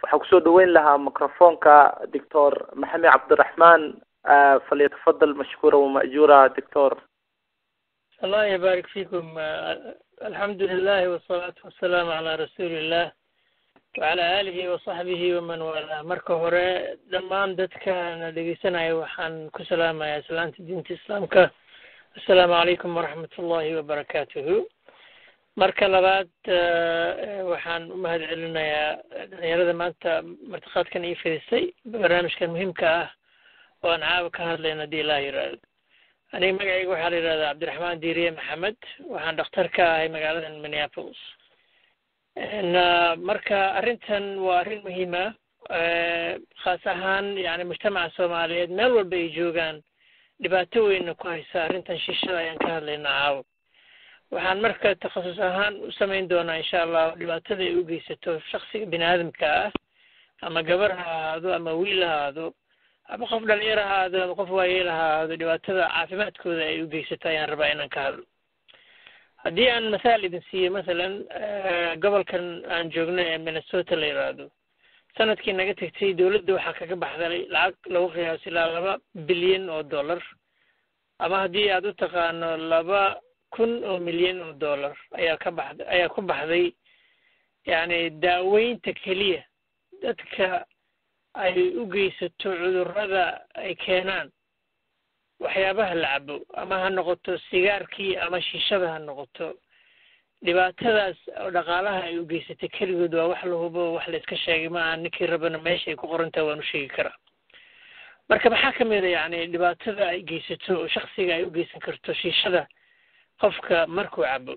وحكسو دوين لها ميكروفونك دكتور محمد عبد الرحمن. فليتفضل مشكورا ومأجورا دكتور. الله يبارك فيكم. الحمد لله والصلاة والسلام على رسول الله وعلى آله وصحبه ومن والاه. marka hore dhammaan dadka dhageysanaya waxaan ku salaamayaa salaanta diinta islaamka. Assalaamu alaykum waraxmatullaahi wabarakaatuh. marka labaad waxaan u mahadcelinayaa dhalinyarada maanta martiqaadkan ii fidisay barnaamijkan muhiimka ah oo aan caawa ka hadlayno hadii ilaahay yiraahdo. aniga magacayga waxaa la yidhahdaa cabdiraxmaan diiriye maxamed, waxaan dhakhtar ka ahay magaalada Minneapolis. marka arrintan waa arrin muhiim ah, khaas ahaan yani mujtamaca Soomaaliyeed meel walba ay joogaan dhibaato weyn ku haysa arrintan shishada ayaan ka hadlaynaa caawa. waxaan marka takhasus ahaan u samayn doonaa insha Allah dhibaatada ay u geysato shakhsiga bini'aadamka ah, ama gabar ha ahaado ama wiil ha ahaado ama qof dhalinyaro ha ahaado ama qof waayeel ha ahaado, dhibaatada caafimaadkooda ay u geysato ayaan rabaa inaan ka hadlo. haddii aan masaal idin siiyo, masalan gobolkan aan joogno ee Minnesota la yiraahdo, sanadkii naga tagtay dowladda waxaa kaga baxday lacag lagu qiyaasay $2 bilyan ama haddii aad u taqaano $2,000 milyan ayaa ku baxday yani daaweynta keliya dadka ay u geysato cudurrada ay keenaan waxyaabaha la cabo, ama ha noqoto sigaarkii ama shishada ha noqoto. dhibaatadaas oo dhaqaalaha ay u geysatay keligood waa wax la hubo, wax la iska sheegay ma aha. ninkii rabana meesha ay ku qorantahay waan u sheegi karaa. marka maxaa ka mid a yani dhibaatada ay geysato oo shakhsiga ay u geysan karto shishada qofka markuu cabo.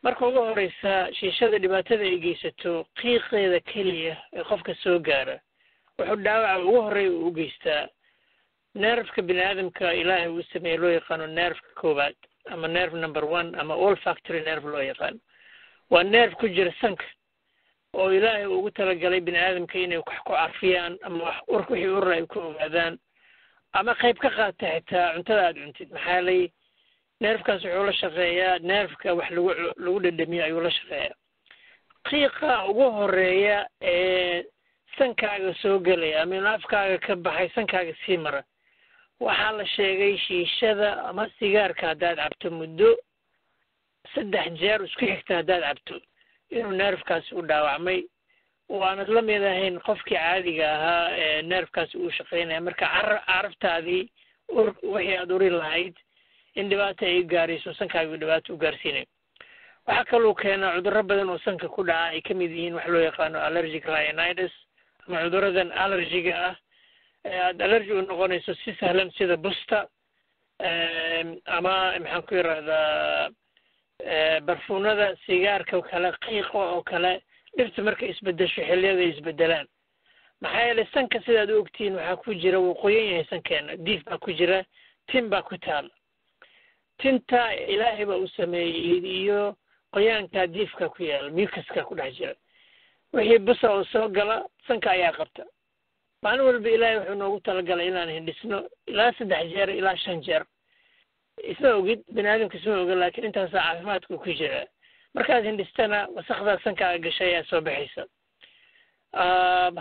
marka ugu horeysa shishada dhibaatada ay geysato qiiqeeda keliya ee qofka soo gaara wuxuu dhaawaca ugu horeeya u geystaa nerfka bini'aadamka ilaahay uu sameeyey loo yaqaano nerfka koowaad ama nerve number 1 ama olfactory nerve loo yaqaano. waa nerve ku jira sanka oo ilaahay ugu talagalay bini'aadamka inay wax ku carfiyaan ama wixii urur ay ku ogaadaan ama qayb ka qaata xitaa cuntada aad cuntid. maxaa yeelay nerfkaas wuxuu la shaqeeyaa nerfka wax lagu dhadhamiyo ayuu la shaqeeyaa. qiiqa ugu horeeya ee sankaaga soo gelaya ama afkaaga ka baxay sankaaga sii mara waxaa la sheegay shiishada ama sigaarka haddaad cabto muddo 3 jeer isku xigta haddaad cabto inuu nerfkaasi u dhaawacmay oo aanad la mid ahayn qofkii caadiga ahaa ee nerfkaasi uu shaqeynaya. marka caraftaadii wixii aad uri lahayd in dhibaato ay gaarayso sankaaga dhibaato u gaarsiinayo. waxaa kaloo keena cudurro badan oo sanka ku dhaca ay ka mid yihiin wax loo yaqaano allergic rhinitis ama cudurradan allergiga ah aad allergy u noqonayso si sahlan sida busta ama maxaan ku yiraahdaa barfuunada sigaarka oo kale, qiiqa oo kale, dhirta marka isbedesho xilliyada isbedelaan. maxaa yeelay sanka sidaad u ogtihiin waxaa ku jira wuu qoyan yahay sankeena, diif baa ku jira, tin baa ku taal. tinta ilaahay baa u sameeyey iyo qoyaanka diifka ku yaal, mucuska ku dhex jira. wixii busa oo soo gala sanka ayaa qabta. maalin walba ilaahay wuxuu noogu talagalay inaan hindhisno ilaa 3 jeer ilaa 5 jeer. isma ogid bini'aadamka isma oga, laakiin intaas caafimaadku ku jira. markaad hindhistana wasaqda sankaaga gashay ayaa soo baxaysa.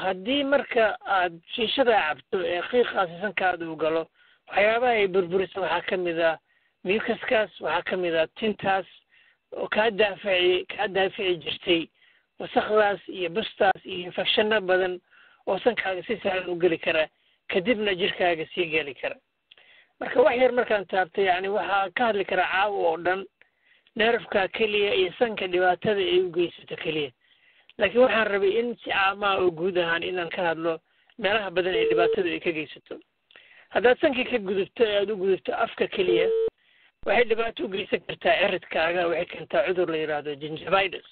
haddii marka aad shiishada cabto ee qiiqaasi sankaada u galo, waxyaabaha ay burburiso waxaa ka mid ah mucuskaas, waxaa ka mid ah tintaas oo kaa daafici jirtay wasaqdaas iyo bustaas iyo infectionno badan oo sankaaga si sahlan u geli kara, kadibna jirkaaga sii geli kara. marka wax yar markaan taabtay yani waxaa ka hadli kara caawa oo dhan nerfka keliya iyo sanka dhibaatada ay u geysato keliya. laakiin waxaan rabay in si caama oo guud ahaan inaan ka hadlo meelaha badan ee dhibaatada ay ka geysato. haddaad sanka ka gudubto ee aad u gudubto afka keliya waxay dhibaato u geysan kartaa ciridkaaga, waxay keentaa cudur la yiraahdo gingivitis.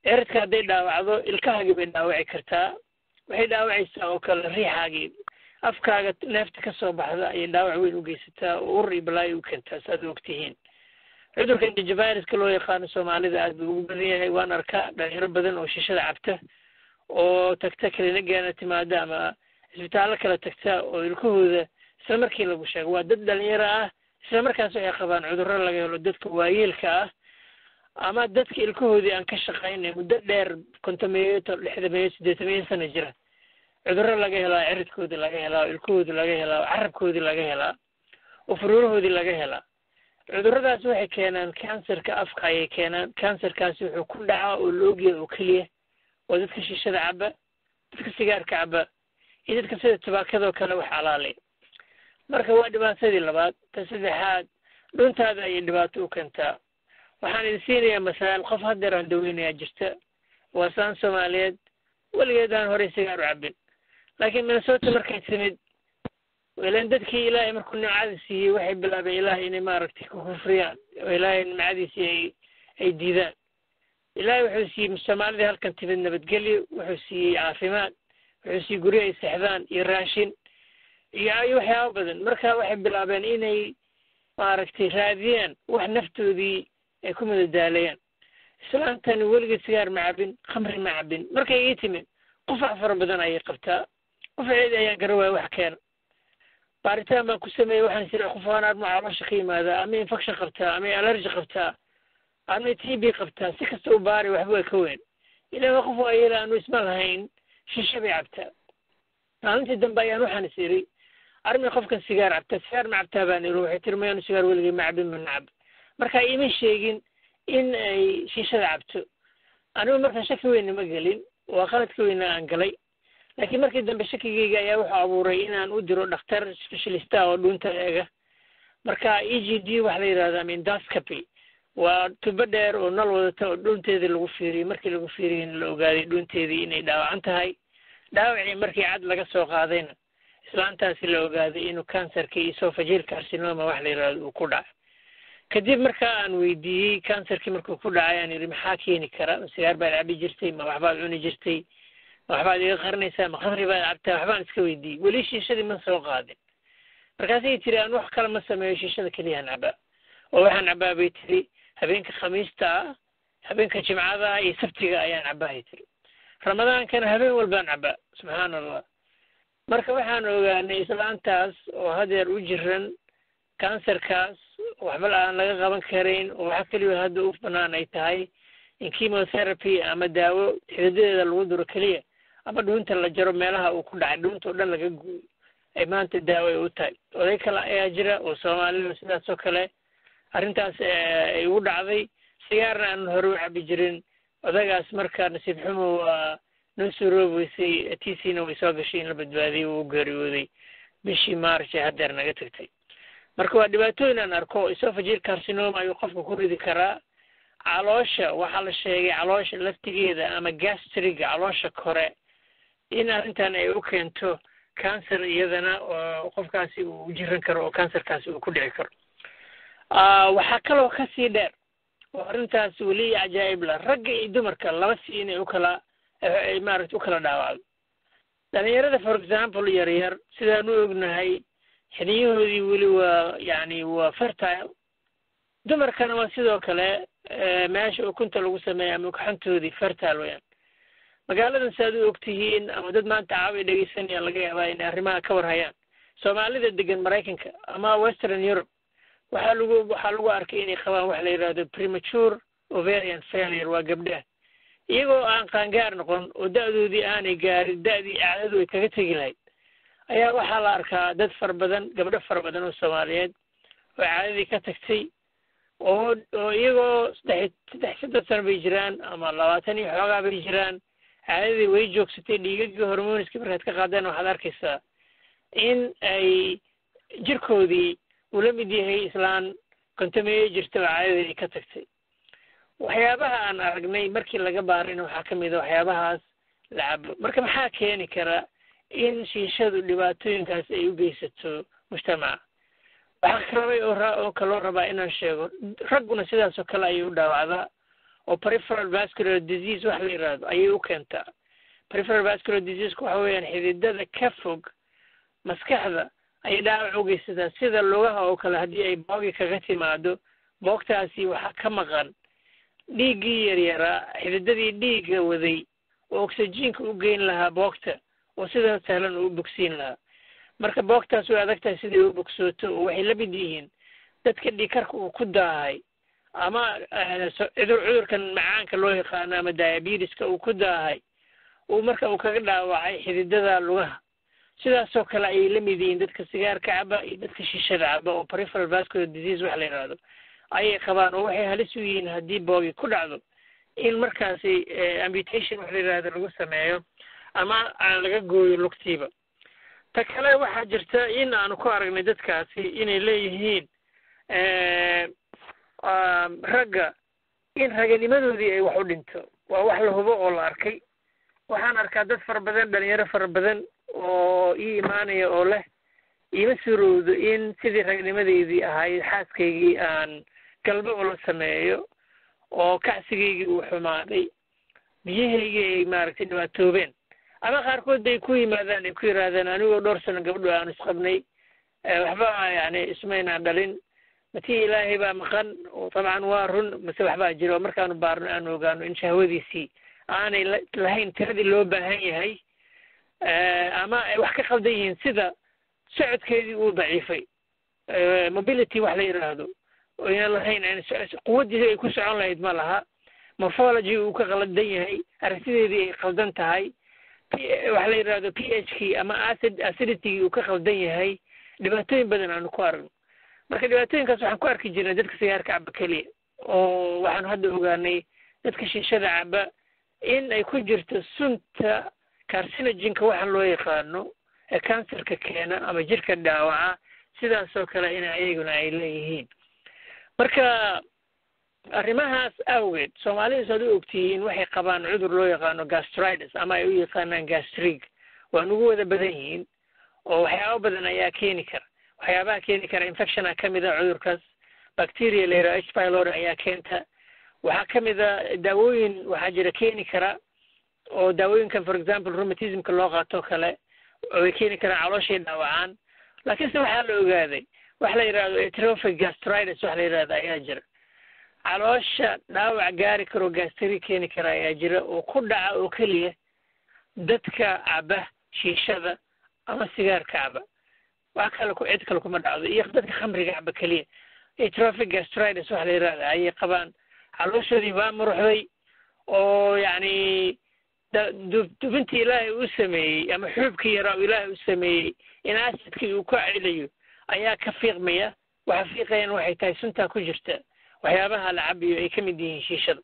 ciridka hadday dhaawacdo ilkahaagii bay dhaawaci kartaa, waxay dhaawacaysaa oo kale riixaagii, afkaaga neefta ka soo baxda ayay dhaawac weyn u geysataa oo ur iyo balaayo u keentaa saad ogtihiin. cudurka gingivitis-ka loo yaqaano Soomaalida aad buu ugu badan yahay. waan arkaa dhalinyaro badan oo shishada cabta oo tagta kilinikana timaada ama isbitaallo kala tagta oo ilkahooda isla markii lagu sheego waa dad dhalinyaro ah, isla markaas waxay qabaan cudurro laga helo dadka waayeelka ah ama dadka ilkahoodii aan ka shaqaynay muddo dheer 50 60 sano jira cudurro laga helaa ciridkoodii laga helaa ilkahoodii laga helaa carabkoodii laga helaa oo furuurahoodii laga helaa cudurradaas waxay keenaan kansarka afka ayay keenaan kansarkaasi wuxuu ku dhacaa oo la ogyahay oo keliya oo dadka shishada caba dadka sigaarka caba iyo dadka sida tubaakadoo kale wax alaalay marka waa dhibaatadii labaad ta saddexaad dhuntaada ayay dhibaato u keentaa waxaan idin siinayaa masaal qof haddeer aan daweynayaa jirta waa saan Soomaaliyeed weligeed aan horey sigaar u cabin laakiin Minnesota markay timid weelan dadkii Ilaahay markuu nimcada siiyay waxay bilaabeen Ilaahay inay maaragtay ku kufriyaan oo Ilaahay nimcadiisii ay diidaan Ilaahay wuxuu siiyay Soomaalida halkan timid nabadgelyo wuxuu siiyay caafimaad wuxuu siiyay guri ay seexdaan iyo raashin iyo waxyaabo badan marka waxay bilaabeen inay maaragtay raadiyaan wax naftoodii ay ku madadaalayaan islaantani weligeed sigaar ma cabin khamri ma cabin markay ii timid qufac fara badan ayay qabtaa qufaceeda ayaa garawaya wax keena baaritaan baan ku sameeyey waxaan sida qufaan ma caloosha ka yimaada ama infection qabtaa ama allergy qabtaa ama TB qabtaa si kasta u baari waxba way ka weyn ilaa qof waa yeela aanu isma lahayn shisha bay cabtaa maalintii dambe ayaan waxaan isiri armi qofkan sigaar cabta sigaar ma cabtaa baan iri waxay tirmayaan sigaar weligeed ma cabin ma nacab marka iima sheegin in ay shishada cabto anigu marka shaki weyn ma gelin waa qaladka weyn aan galay laakiin markii dambe shakigayga ayaa wuxuu abuuray inaan u diro dhakhtar specialist oo dhunta eega marka EGD wax la yiraahdo endoscopy waa tubo dheer oo nal wadata oo dhunteeda lagu fiiriyo markii lagu fiiriyo in la ogaaday dhunteedii inay dhaawacan tahay dhaawacii markii cad laga soo qaadayna islaantaasi la ogaaday inuu kansarka esophageal carcinoma wax la yiraahdo uu ku dhacay kadib marka aan weydiiyey kansarkii markuu ku dhacay aan yiri maxaa keeni kara sigaar baad cabi jirtay ma waxbaad cuni jirtay ma waxbaad iga qarnaysaa ma khamri baad cabtaa waxbaan iska weydiiyey weli shishadii ma soo qaadin markaasay tiri aan wax kale ma sameeyo shishada keliya cabaa oo waxaan cabaa bay tiri habeenka khamiista habeenka jimcada iyo sabtiga ayaan cabaa tiri ramadaankana habeen walbaan cabaa subxaanallah marka waxaan ogaanay islaantaas oo hadeer u jiran kansarkaas waxba aan laga qaban karin oo waxa kaliya hadda u banaan ay tahay in chemotherapy ama daawo xididadeeda lagu duro kaliya ama dhunta la jaro meelaha uu ku dhacay dhunta oo dhan laga gooyo ay maanta daawo u tahay oday kale ayaa jira oo Soomaaliyeed sidaas oo kale arrintaas ay u dhacday sigaarna aan hore u cabi jirin odagaas marka nasiib xumo waa nusroobisay tiisina way soo gashay in la badbaadiyo uu geeriyooday bishii March hadeer naga tagtay marka waa dhibaatooyin aan arko esophageal carcinoma ayuu qofku ku ridi karaa caloosha waxa la sheegay caloosha laftigeeda ama gastric caloosha kore in arrintan ay u keento cancer iyadana oo qofkaasi uu jiran karo oo cancerkaasi uu ku dhici karo waxa kaloo ka sii dheer oo arrintaas weli ajaa'ib la ragga iyo dumarka laba si inay u kala maaragtay u kala dhaawacdo dhalinyarada for example yar sidaan u ognahay xiniyahoodii weli waa fertile dumarkana waa sidoo kale meesha ukunta lagu sameeyo ama ukuntoodii fertile weeyaan magaaladan saad u ogtihiin ama dad maanta caawi dhageysanaya laga yaabaa in arrimaha ka warhayaan Soomaalida degan Mareykanka ama Western Europe waxaa lagu arkay inay qabaan wax la yiraahdo premature ovarian failure waa gabdhaha iyagoo aan qaangaar noqon oo da'doodii aanay gaarin da'dii caadadu ay kaga tagi lahayd ayaa waxaa la arkaa dad far badan gabdho far badan oo Soomaaliyeed oo caadadii ka tagtay oo iyagoo 3 sano bay jiraan ama 20 iyo xoogaa bay jiraan caadadii way joogsatay dhiigagii hormooniska markaad ka qaadeen waxaad arkaysaa in ay jirkoodii uu la mid yahay islaan kontameeye jirta oo caadadii ka tagtay waxyaabaha aan aragnay markii laga baarina waxaa ka mid ah waxyaabahaas la cabo marka maxaa keeni kara in shiishadu dhibaatooyinkaas ay u geysato mujtamaca waxaa rabay oo kaloo rabaa inaan sheego ragguna sidaas oo kale ayay u dhaawacdaa oo peripheral vascular disease wax la yiraahdo ayay u keentaa peripheral vascular disease waxa weeyaan xididada ka fog maskaxda ay dhaawac u geysataa sida lugaha oo kale haddii ay boogi kaga timaado boogtaasi waxaa ka maqan dhiiggii yaryaraa xididadii dhiigga waday oo oxygenka u geyn lahaa boogta oo sida sahlan u bogsiin lahaa marka boogtaas way adagtahay sidii u bogsooto oo waxay la mid yihiin dadka dhiikarka uu ku daahay ama cudurkan macaanka loo yaqaano ama diabetiska uu ku daahay uu marka uu kaga dhaawacay xididada lugaha sidaasoo kale ay la mid yihiin dadka sigaarka caba iyo dadka shishada caba oo peripheral vascular disease wax la yidhaahdo ayay qabaan oo waxay halis u yihiin haddii boogi ku dhacdo in markaasi amputation wax la yidhaahdo lagu sameeyo ama aan laga gooyo lugtiiba ta kale waxaa jirta in aanu ku aragnay dadkaasi inay leeyihiin ragga in raganimadoodii ay wax u dhinto waa wax la hubo oo la arkay waxaan arkaa dad fara badan dhalinyaro fara badan oo ii imaanaya oo leh iima surowdo in sidii ragnimadeydii ahayd xaaskaygii aan galbo ula sameeyo oo kacsigaygii uu xumaaday biyahaygii ay maaragtay dhibaatoobeen ama qaarkood bay ku yimaadaan ay ku yidhaahdaan anigoo dhowr sano gabdho aan isqabnay waxba yani ismaynaan dhalin matii ilaahay baa maqan oo dabcan waa run mase waxbaa jira oo markaanu baarno aanu ogaano in shahwadiisii aanay lahayn tiradii loo baahan yahay ama ay wax ka qaldan yihiin sida socodkeedii uu daciifay mobility wax la yidhaahdo oynan lahayn quwaddiisa ay ku socon lahayd ma laha morphology uu ka qaldan yahay aragtideedii ay qaldan tahay wax la yidhaahdo ph-kii ama acidity uu ka qaldan yahay dhibaatooyin badan aanu ku aragno marka dhibaatooyinkaas waxaan ku arki jirnay dadka sigaarka caba keliya oo waxaanu hadda ogaanay dadka shishada caba in ay ku jirto sunta carcinogenka waxaan loo yaqaano ee kansarka keena ama jirka dhaawaca sidaasoo kale in ayaguna ay leeyihiin marka arrimahaas awgeed soomaalidu saad u ogtihiin waxay qabaan cudur loo yaqaano gastritis ama ay u yaqaanaan gastrig waa nugu wada badan yihiin oo waxyaabo badan ayaa keeni kara waxyaabaha keeni kara infectiona ka mid a cudurkaas bacteria la yidhaha h pylori ayaa keenta waxaa ka mid a daawooyin waxaa jira keeni kara oo daawooyinkan for example rheumatismka loo qaato kale way keeni karaan calooshay dhaawacaan laakiinse waxaa la ogaaday wax la yidhahdo atrophic gastritis wax la yidhahdo ayaa jira caloosha dhaawac gaari karo gastri keeni kara ayaa jira oo ku dhaca oo keliya dadka caba shiishada ama sigaarka caba wax kale cid kale kuma dhacdo iyo dadka khamriga caba keliya atrophic gastritis wax la yidhahdo ayay qabaan calooshoodii waa muruxday oo yacni dubintii ilaahay uu sameeyey ama xuubkii yaraa uu ilaahay u sameeyey in acidkii uu ka celiyo ayaa ka fiiqmaya waxa fiiqayaan waxay tahay suntaa ku jirta waxyaabaha la cabiyo ay ka mid yihiin shiishada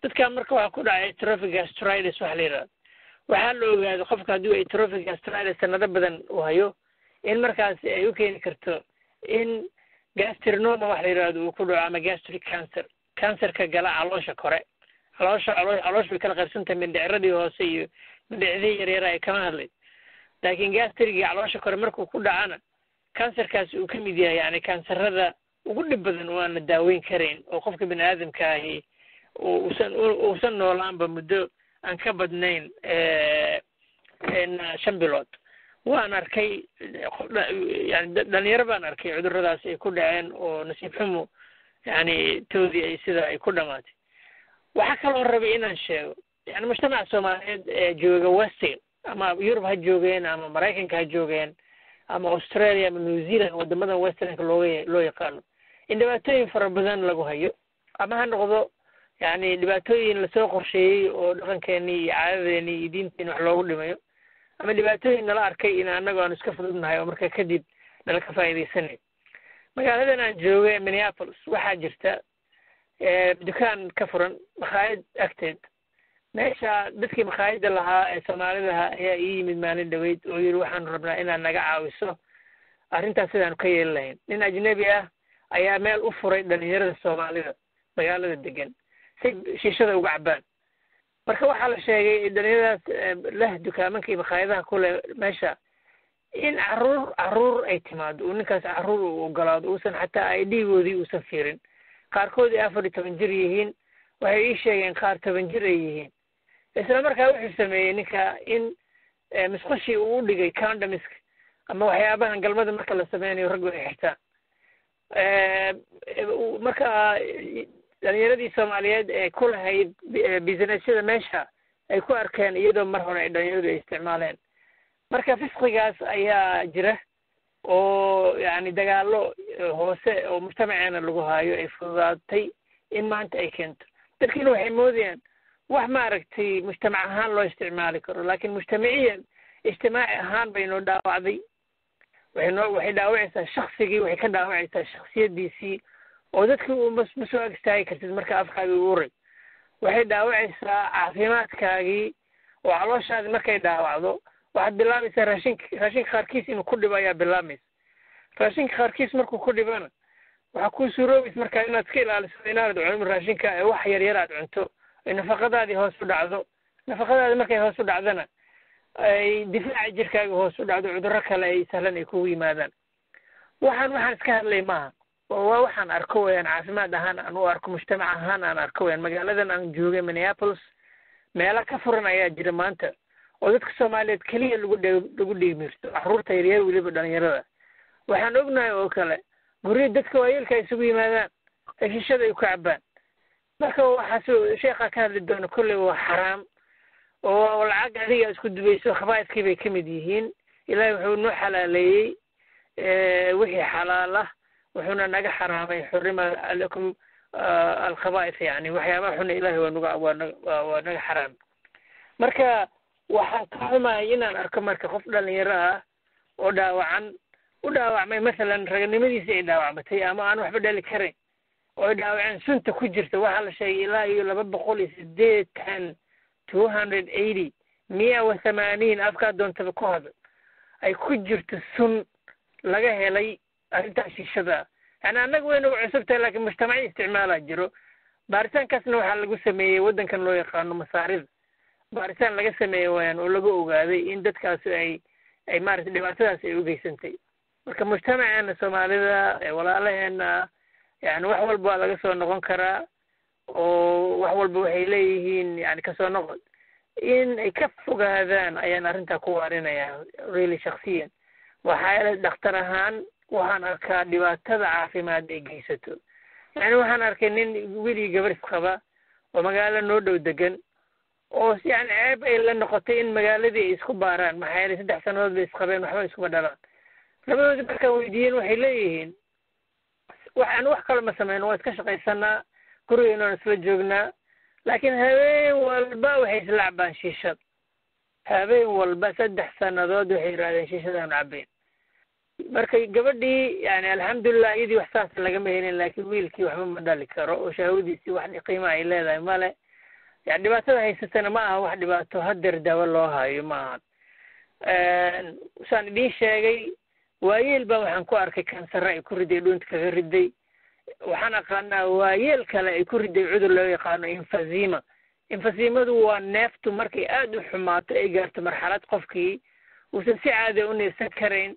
dadkaa marka waxaa ku dhacay atrophic gastritis wax la yidhahdo waxaa la ogaaday qofka hadduu atrophic gastritis sanado badan uu hayo in markaasi ay u keeni karto in gastrinoma wax la yidhahdo uu ku dhaco ama gastric cancerka gala caloosha kore caloosh bay kala qaybsantahay mindhicradii hoose iyo mindhicdii yaryara ay kama hadlayd laakiin gastrigii caloosha kore markuu ku dhacana cancerkaasi uu ka mid yahay yani kansarada ugu dhib badan oo aan la daaweyn karayn oo qofka bini aadamka ahi uusan noolaanba muddo aan ka badnayn 5 bilood waan arkay yani dhalinyaro baan arkay cuduradaas ay ku dhaceen oo nasiib xumo yani toodii ay sida ay ku dhamaatay waxaa kaloo rabay inaan sheego yani mujtamaca soomaaliyeed ee jooga westin ama yurub ha joogeen ama maraykanka ha joogeen ama australia ama new zealand wadamadan westernka loo yaqaano in dhibaatooyin fara badan lagu hayo ama ha noqdo yani dhibaatooyin lasoo qorsheeyey oo dhaqankeenii iyo caadadeenii iyo diinteeni wax loogu dhimayo ama dhibaatooyin nala arkay in annago aan iska fududnahay oo marka kadib nala ka faa'iidaysanayo magaaladan aan jooga minneapolis waxaa jirta dukaan ka furan makhaayad agteed meesha dadkii makhaayadda lahaa ee soomaalidaha ayaa ii yimid maalin dhaweyd oo yidhi waxaanu rabnaa inaad naga caawiso arrintaas sidaanu ka yeeli lahayn nin ajnebi ah ayaa meel u furay dhalinyarada soomaalida magaalada degan si shiishada uga cabaan marka waxaa la sheegay dhalinyaradaas leh dukaamanka iyo makhaayadaha kule meesha in caruur ay timaado uu ninkaas caruur uu ogolaado uusan xataa ID-goodii uusan fiirin qaarkood ay 14 jir yihiin waxay ii sheegeen qaar 10 jir ay yihiin isla markaa wuxuu sameeyey ninka in musqashii uu u dhigay condomiska ama waxyaabahan galmada marka la sameynayo raggu ay xirtaan marka dhalinyaradii soomaaliyeed ee ku lahayd businessyada meesha ay ku arkeen iyadoo mar hore ay dhalinyaradu ay isticmaaleen marka fisqigaas ayaa jira oo yani dagaalo hoose oo mujtamaceena lagu haayo ay fududaatay in maanta ay keento dadkiina waxay moodayaan wax maaragtay mujtamac ahaan loo isticmaali karo laakiin mujtamaciyan ijtimaaci ahaan bay noo dhaawacday waxay dhaawacaysaa shaksigii waxay ka dhaawacaysaa shaksiyadiisii oo dadkii uma soo agstaagi kartid marka afkaagii uray waxay dhaawacaysaa caafimaadkaagii oo calooshaadii markay dhaawacdo waxaad bilaabaysaa raashinka qaarkiis inuu ku dhibo ayaa bilaabaysa raashinka qaarkiis markuu ku dhibana waxaa kuu suuroobaysa markaa inaad iska ilaaliso inaanad cunin raashinka ee wax yaryar aad cunto ay nafaqadaadii hoos u dhacdo nafaqadaadii markay hoos u dhacdana ay difaaca jirkaaga hoos u dhacdo cudurro kale ay sahlan ay kugu yimaadaan waxaan iska hadlay maaha waa waxaan arko weyaan caafimaad ahaan aan u arko mujtamac ahaan aan arko weyaan magaaladan aan joogay Minneapolis meelo ka furan ayaa jira maanta oo dadka Soomaaliyeed kaliya lagu dhiigmirto carruurta yaryar weliba dhalinyarada waxaan ognahay oo kale guryo dadka waayeelka ay isugu yimaadaan heshishada ay ku cabaan marka waxaas sheekha ka hadli doona kulli waa xaraam oo lacag adiga isku dubayso khabaaiskii bay kamid yihiin ilaahay wuxuu noo xalaaleeyay wixii xalaal ah wuxuuna naga xaraamay xurima lakum alkhabaa'is yani waxyaabaha xun ilaahay waa naga xaraam marka waxaan ka xumahay inaan arko marka qof dhalinyaro ah oo u dhaawacmay masalan raganimadiisii ay dhaawacmatay ama aan waxba dhali karin oo ay dhaawaceen sunta ku jirta waxaa la sheegay ilaa iyo 280 280 180 afkaa doontaba ku hadal ay ku jirto sun laga helay arrintaas shishada yani annaga way nagu cusubtahay laakiin mujtamaci isticmaalaa jiro baaritaankaasna waxaa lagu sameeyey waddankan loo yaqaano masaarida baaritaan laga sameeyey wayaan oo lagu ogaaday in dadkaasi ay maaragtay dhibaatadaas ay u geysantay marka mujtamaceena Soomaalida walaalaheena yani wax walba waa laga soo noqon karaa oo wax walba waxay leeyihiin yani kasoo noqon in ay ka fogaadaan ayaan arrintaa ku waarinayaa really shakhsiyan waxaa yeelay dhakhtar ahaan waxaan arkaa dhibaatada caafimaad ay geysato yani waxaan arkay nin wiilii gabar qaba oo magaalo noo dhow degan oo yani ceeb ay la noqotay in magaaladii ay isku baaraan maxaa yeelay 3 sanadood bay isqabeen waxba iskuma dhalaan labadoodii markaan weydiiyeen waxay leeyihiin waxaan wax kale ma sameyn waa iska shaqaysanaa gurigeena isla joognaa laakiin habeen walba waxay isla cabaan shiishad habeen walba 3 sanadood waxay raadeen shiishadaan cabeen markay gabadhii yani alxamdulillah iyadii wax saas lagama helin laakiin wiilkii waxba ma dhali karo oo shahwadiisii wax qiimo ay leedahay male yani dhibaatada haysatana ma aha wax dhibaato hadeer daawo loo hayo ma aha saan idiin sheegay waayeel baa waxaan ku arkay kansar ay ku riday dhuunta kaga riday waxaan aqaanaa waayeel kale ay ku riday cudur loo yaqaano emphysema waa neeftu markay aad u xumaato ay gaarto marxalad qofkii uusan si caadi u neefsan karayn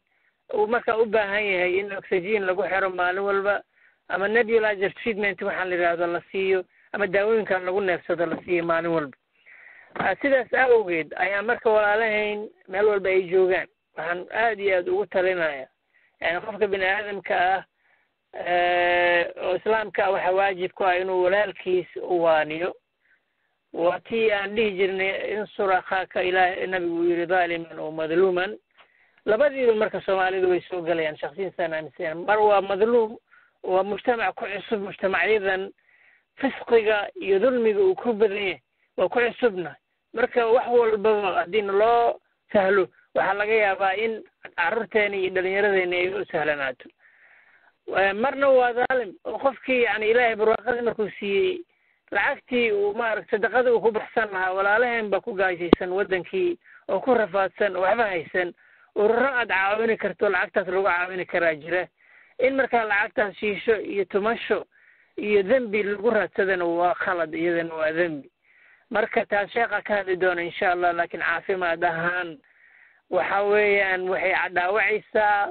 uu markaa u baahan yahay in oxygen lagu xiro maalin walba ama nebulizer treatment waxaan la yidhaahdo la siiyo ama daawooyinkan lagu neefsado la siiyo maalin walba sidaas awgeed ayaa marka walaalahayn meel walba ay joogaan waxaan aad iyo aad ugu talinaya yani qofka bini aadamka ah oo islaamka waxa waajib ku ah inuu walaalkiis u waaniyo waa tii aan dhihi jirnay insur akhaaka ilaahay nabigu uu yidhi daaliman oo madluuman labadiiba marka Soomaalidu way soo galayaan shakhsiyan sanamisan mar waa madluum waa mujtamac ku cusub mujtamacyadan fisqiga iyo dulmiga uu ku badan yahay waa ku cusubna marka wax walba haddii loo sahlo waxaa laga yaabaa in carruurteena iyo dhalinyaradeenna ay u sahlanaato marna waa daalim oo qofkii yani ilaahay barwaaqadii markuu siiyey lacagtii uu maaragtay sadaqada uu ku baxsan lahaa walaalaheen baa ku gaajaysan waddankii oo ku rafaadsan oo waxba haysan ururo aad caawini karto lacagtaas lagu caawini karaa jira in markaa lacagtaas shiisho iyo tumasho iyo dembi lagu raadsadana waa khalad iyadana waa dembi marka taas sheekha ka hadli doona insha allah laakiin caafimaad ahaan waxa weeyaan waxay dhaawacaysaa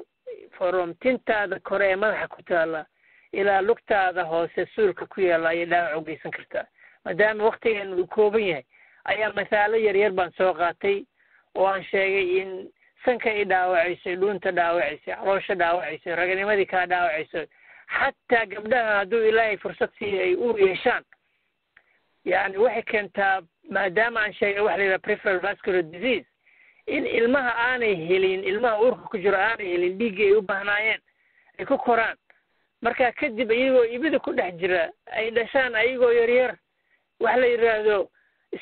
foromtintaada kore ee madaxa ku taala ilaa lugtaada hoose suulka ku yaala ayay dhaawac u geysan kartaa maadaama waqtigan uu kooban yahay ayaa masaalo yaryar baan soo qaatay oo aan sheegay in sanka ay dhaawacayso dhuunta dhaawacayso caloosha dhaawacayso raganimadii kaa dhaawacayso xataa gabdhaha hadduu ilaahay fursad siiyo ay u yeeshaan yani waxay keentaa maadaama aan sheegay wax la yidhaha peripheral vascular disease in ilmaha aanay helin ilmaha uurka ku jiro aanay helin dhiiggii ay u baahnaayeen ay ku koraan marka kadib iyagoo ibida ku dhex jira ay dhashaan ayagoo yaryar wax la yiraahdo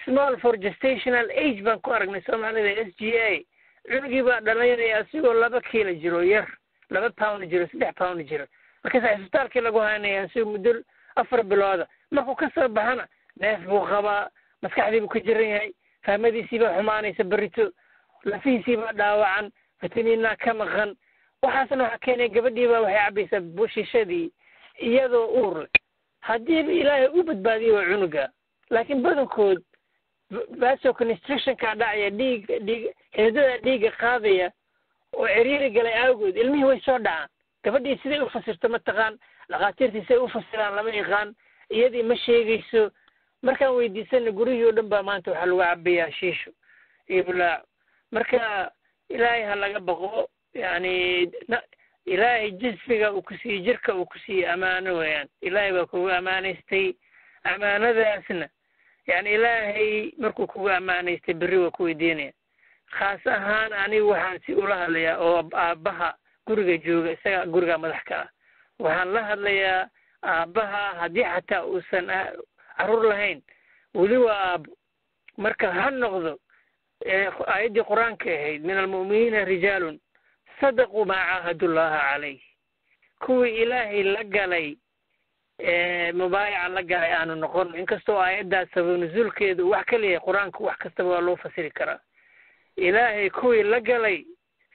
small for gestational age baan ku aragnay Soomaalida SGA cunugii baa dhalanaya asigoo 2 kiilo jiro yar 2 pound jiro 3 pound jiro marka isbitaalkii lagu haynaya si muddo 4 bilood markuu ka soo baxana neef buu qabaa maskaxdii buu ka jiran yahay fahmadiisii baa xumaanaysa barito lafihiisii baa dhaawacan fitamiinna ka maqan waxaasna waxa keenay gabadhii baa waxay cabaysaa bushishadii iyadoo uur haddii ilaahay u badbaadiyo cunuga laakiin badankood vasoconstriction ka dhacaya dhiig xididada dhiiga qaadaya oo ciriiri galay awgood ilmihii way soo dhacaan gabadhii sidee u fasirto ma taqaan dhaqaatiirtii sidee u fasiraan lama yaqaan iyadii ma sheegayso markaan weydiisana gurihii oo dhan baa maanta waxaa lagu cabayaa shiisho iyo bulaac marka ilaahay ha laga baqo yani ilaahay jismiga uu ku siiyey jirka uu ku siiyey amaano weeyaan ilaahay baa kugu amaanaystay amaanadaasna yani ilaahay markuu kugu amaanaystay berri waa ku weydiinaya khaas ahaan anigu waxaan si ula hadlayaa oo aabbaha guriga jooga isaga guriga madax ka ah waxaan la hadlayaa aabbaha haddii xataa uusan caruur lahayn weli waa aabbo marka ha noqdo aayaddii qur-aanka ahayd min almu'miniina rijaalun sadaquu maa caahadullaha calayh kuwii ilaahay la galay mubaayaca la galay aanu noqon inkastoo aayaddaas sabab nuzuulkeedu wax ka leeyahay qur-aanku wax kastaba waa loo fasiri karaa ilaahay kuwii la galay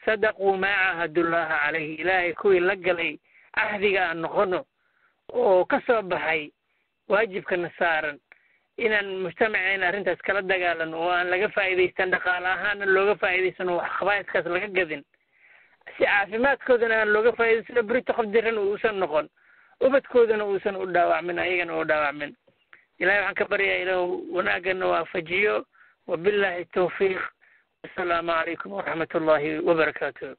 sadaquu maa caahadullaha calayhi ilaahay kuwii la galay cahdiga aan noqono oo ka soo baxay waajibkana saaran inaan mujtamaceena arrintaas kala dagaalano oo aan laga faa'iidaysan dhaqaale ahaana looga faa'iidaysan oo khabaa'iskaas laga gadin si caafimaadkoodana aan looga faa'iidaysano berito qof diran uusan noqon ubadkoodana uusan u dhaawacmin ayagana u dhaawacmin ilaahay waxaan ka baryaa inuu wanaagana waafajiyo wabillahi tawfiiq assalaamu calaykum waraxmatullaahi wabarakaatuh